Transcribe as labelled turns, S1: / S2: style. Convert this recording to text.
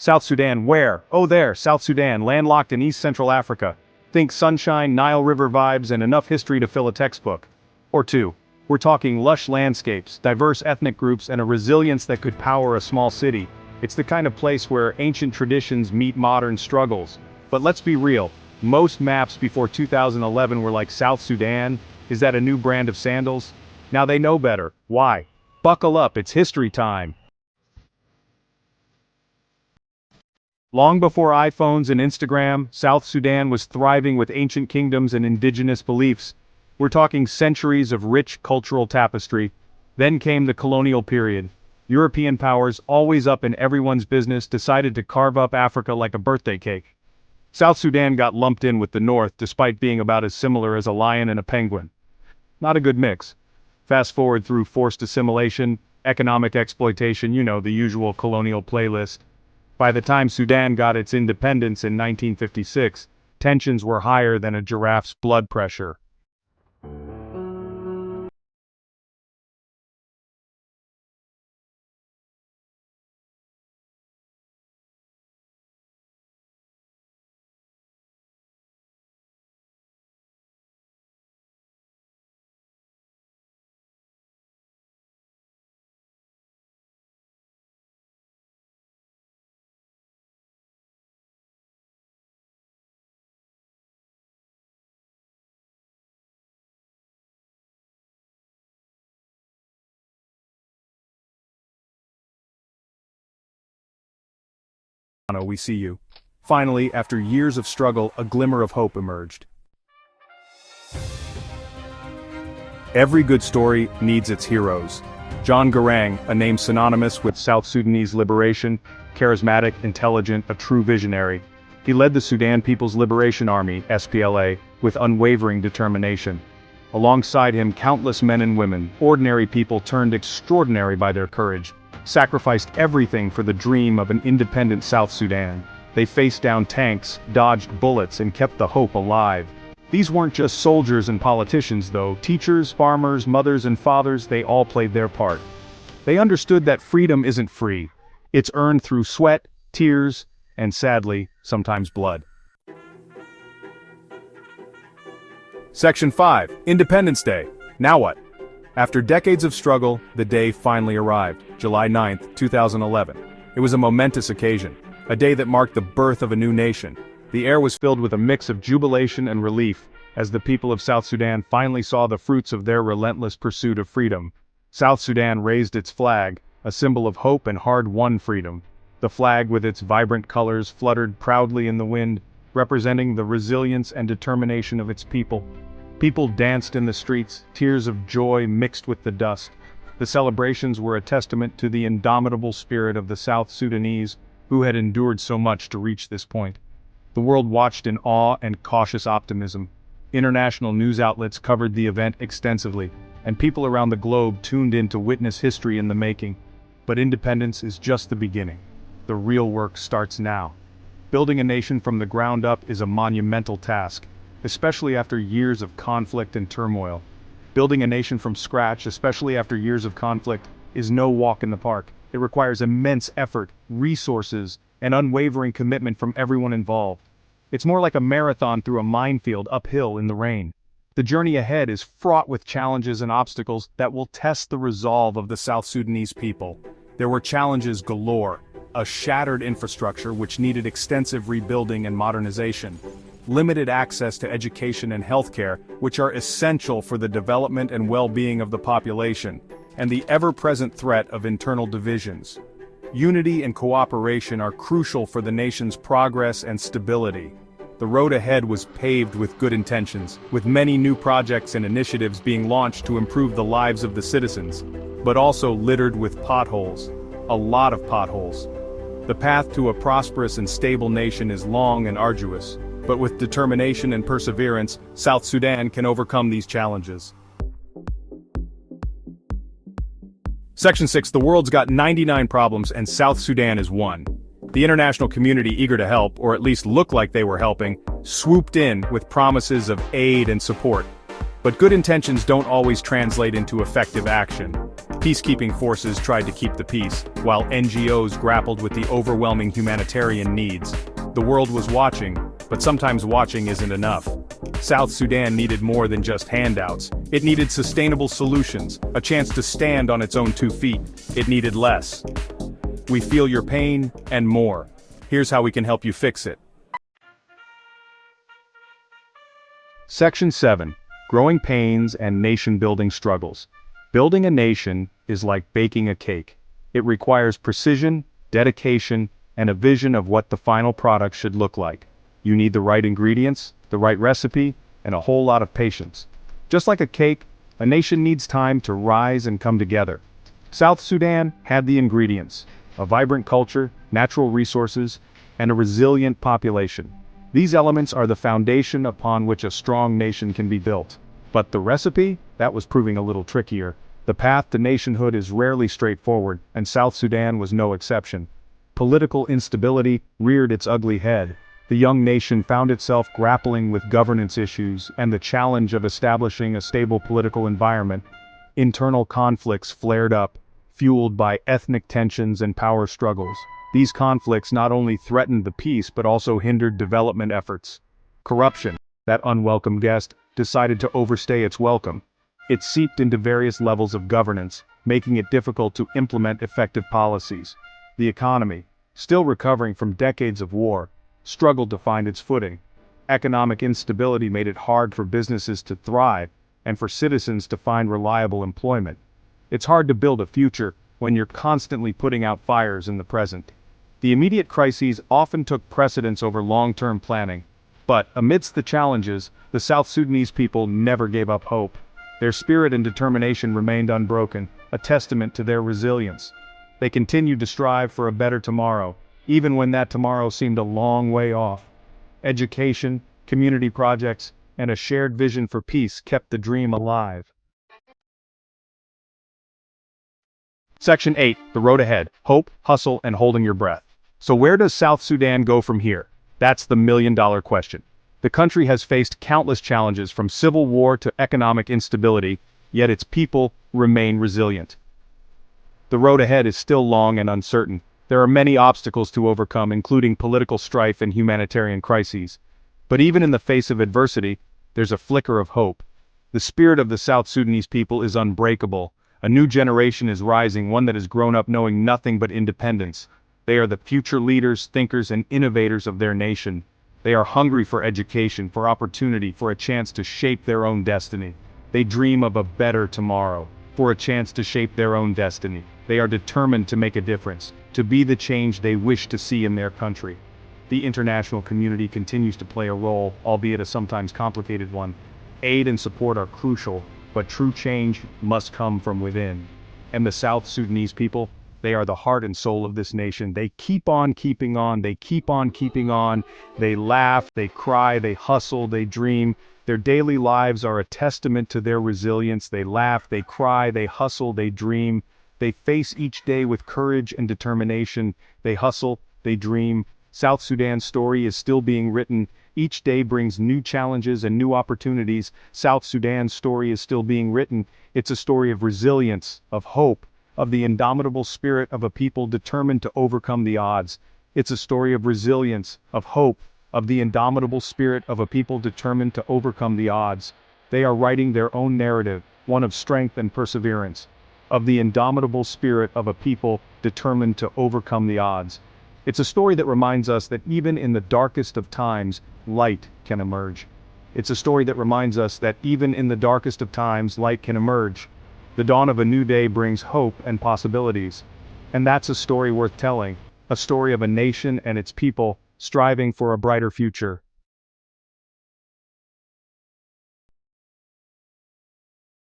S1: South Sudan, where? Oh there, South Sudan, landlocked in East Central Africa. Think sunshine, Nile River vibes, and enough history to fill a textbook. Or two. We're talking lush landscapes, diverse ethnic groups, and a resilience that could power a small city. It's the kind of place where ancient traditions meet modern struggles. But let's be real, most maps before 2011 were like South Sudan. Is that a new brand of sandals? Now they know better. Why? Buckle up, it's history time. Long before iPhones and Instagram, South Sudan was thriving with ancient kingdoms and indigenous beliefs. We're talking centuries of rich cultural tapestry. Then came the colonial period. European powers, always up in everyone's business, decided to carve up Africa like a birthday cake. South Sudan got lumped in with the North despite being about as similar as a lion and a penguin. Not a good mix. Fast forward through forced assimilation, economic exploitation, the usual colonial playlist. By the time Sudan got its independence in 1956, tensions were higher than a giraffe's blood pressure. We see you. Finally, after years of struggle, a glimmer of hope emerged. Every good story needs its heroes. John Garang, a name synonymous with South Sudanese liberation, charismatic, intelligent, a true visionary. He led the Sudan People's Liberation Army, SPLA, with unwavering determination. Alongside him, countless men and women, ordinary people turned extraordinary by their courage, sacrificed everything for the dream of an independent South Sudan. They faced down tanks, dodged bullets, and kept the hope alive. These weren't just soldiers and politicians though. Teachers, farmers, mothers and fathers, they all played their part. They understood that freedom isn't free. It's earned through sweat, tears, and sadly, sometimes blood. Section 5, Independence Day. Now what? After decades of struggle, the day finally arrived, July 9, 2011. It was a momentous occasion, a day that marked the birth of a new nation. The air was filled with a mix of jubilation and relief, as the people of South Sudan finally saw the fruits of their relentless pursuit of freedom. South Sudan raised its flag, a symbol of hope and hard-won freedom. The flag with its vibrant colors fluttered proudly in the wind, representing the resilience and determination of its people. People danced in the streets, tears of joy mixed with the dust. The celebrations were a testament to the indomitable spirit of the South Sudanese, who had endured so much to reach this point. The world watched in awe and cautious optimism. International news outlets covered the event extensively, and people around the globe tuned in to witness history in the making. But independence is just the beginning. The real work starts now. Building a nation from the ground up is a monumental task, especially after years of conflict and turmoil. Building a nation from scratch, especially after years of conflict, is no walk in the park. It requires immense effort, resources, and unwavering commitment from everyone involved. It's more like a marathon through a minefield uphill in the rain. The journey ahead is fraught with challenges and obstacles that will test the resolve of the South Sudanese people. There were challenges galore: a shattered infrastructure which needed extensive rebuilding and modernization, limited access to education and healthcare, which are essential for the development and well-being of the population, and the ever-present threat of internal divisions. Unity and cooperation are crucial for the nation's progress and stability. The road ahead was paved with good intentions, with many new projects and initiatives being launched to improve the lives of the citizens, but also littered with potholes. A lot of potholes. The path to a prosperous and stable nation is long and arduous, but with determination and perseverance, South Sudan can overcome these challenges. Section 6. The world's got 99 problems and South Sudan is one. The international community, eager to help, or at least look like they were helping, swooped in with promises of aid and support. But good intentions don't always translate into effective action. Peacekeeping forces tried to keep the peace, while NGOs grappled with the overwhelming humanitarian needs. The world was watching, but sometimes watching isn't enough. South Sudan needed more than just handouts. It needed sustainable solutions, a chance to stand on its own 2 feet. It needed less. We feel your pain, and more. Here's how we can help you fix it. Section 7. Growing Pains and Nation-Building Struggles. Building a nation is like baking a cake. It requires precision, dedication, and a vision of what the final product should look like. You need the right ingredients, the right recipe, and a whole lot of patience. Just like a cake, a nation needs time to rise and come together. South Sudan had the ingredients: a vibrant culture, natural resources, and a resilient population. These elements are the foundation upon which a strong nation can be built. But the recipe? That was proving a little trickier. The path to nationhood is rarely straightforward, and South Sudan was no exception. Political instability reared its ugly head. The young nation found itself grappling with governance issues and the challenge of establishing a stable political environment. Internal conflicts flared up, fueled by ethnic tensions and power struggles. These conflicts not only threatened the peace but also hindered development efforts. Corruption, that unwelcome guest, decided to overstay its welcome. It seeped into various levels of governance, making it difficult to implement effective policies. The economy, still recovering from decades of war, struggled to find its footing. Economic instability made it hard for businesses to thrive and for citizens to find reliable employment. It's hard to build a future when you're constantly putting out fires in the present. The immediate crises often took precedence over long-term planning. But amidst the challenges, the South Sudanese people never gave up hope. Their spirit and determination remained unbroken, a testament to their resilience. They continued to strive for a better tomorrow, even when that tomorrow seemed a long way off. Education, community projects, and a shared vision for peace kept the dream alive. Section 8. The road ahead: hope, hustle, and holding your breath. So where does South Sudan go from here? That's the million-dollar question. The country has faced countless challenges, from civil war to economic instability, yet its people remain resilient. The road ahead is still long and uncertain. There are many obstacles to overcome, including political strife and humanitarian crises. But even in the face of adversity, there's a flicker of hope. The spirit of the South Sudanese people is unbreakable. A new generation is rising, one that has grown up knowing nothing but independence. They are the future leaders, thinkers, and innovators of their nation. They are hungry for education, for opportunity, for a chance to shape their own destiny. They dream of a better tomorrow, for a chance to shape their own destiny. They are determined to make a difference, to be the change they wish to see in their country. The international community continues to play a role, albeit a sometimes complicated one. Aid and support are crucial, but true change must come from within. And the South Sudanese people, they are the heart and soul of this nation. They keep on keeping on, they keep on keeping on. They laugh, they cry, they hustle, they dream. Their daily lives are a testament to their resilience. They laugh, they cry, they hustle, they dream. They face each day with courage and determination. They hustle, they dream. South Sudan's story is still being written. Each day brings new challenges and new opportunities. South Sudan's story is still being written. It's a story of resilience, of hope, of the indomitable spirit of a people determined to overcome the odds. It's a story of resilience, of hope, of the indomitable spirit of a people determined to overcome the odds. They are writing their own narrative, one of strength and perseverance, of the indomitable spirit of a people determined to overcome the odds. It's a story that reminds us that even in the darkest of times, light can emerge. It's a story that reminds us that even in the darkest of times, light can emerge. The dawn of a new day brings hope and possibilities. And that's a story worth telling, a story of a nation and its people striving for a brighter future.